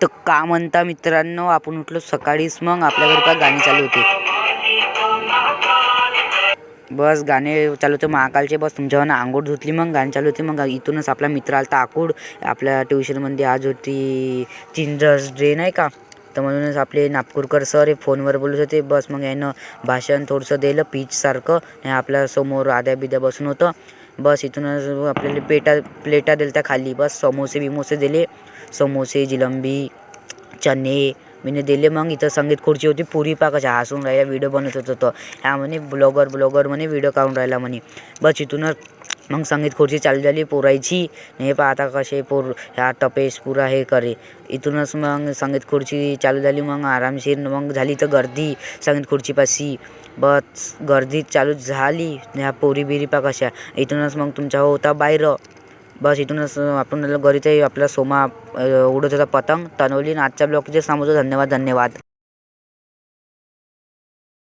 तर का म्हणता मित्रांनो, आपण उठलो सकाळीच, मग आपल्या घरी का गाणी चालू होते. बस गाणे चालू होते महाकालचे. बस तुमच्यावर आंघोळ धुतली, मग गाणी चालू होते. मग इथूनच आपला मित्र आला आकूड. आपल्या ट्युशनमध्ये आज होती चिल्ड्रन्स डे नाही का, तर म्हणूनच आपले नागपूरकर सर हे फोनवर बोलत होते. बस मग यानं भाषण थोडंसं दिलं पीचसारखं. आणि आपल्यासमोर आद्या बिद्या बसून होतं. बस इथूनच आपल्याला प्लेटा दिल्या त्या खाली. बस समोसे बिमोसे दिले, समोसे जिलंबी चणे मीने दिले. मग इथं संगीत खुर्ची होती. पुरी पा कशा हसून राहिल्या, व्हिडिओ बनत होतं. ह्या म्हणे ब्लॉगर म्हणे व्हिडिओ काढून राहिला म्हणे. बस इथूनच मग संगीत खुर्ची चालू झाली पोरायची. हे पाहता कसे ह्या टपेस पुरा हे करे. इथूनच मग संगीत खुर्ची चालू झाली. मग आरामशीर मग झाली तर गर्दी संगीत खुर्चीपाशी. बस गर्दी चालू झाली. ह्या पोरी बिरी पा कशा. इथूनच मग तुमचा होता बाहेर. बस इथूनच आपण घरी ते आपला सोमा उडत होता पतंग तनवली. आजच्या ब्लॉगचे समजतो. धन्यवाद.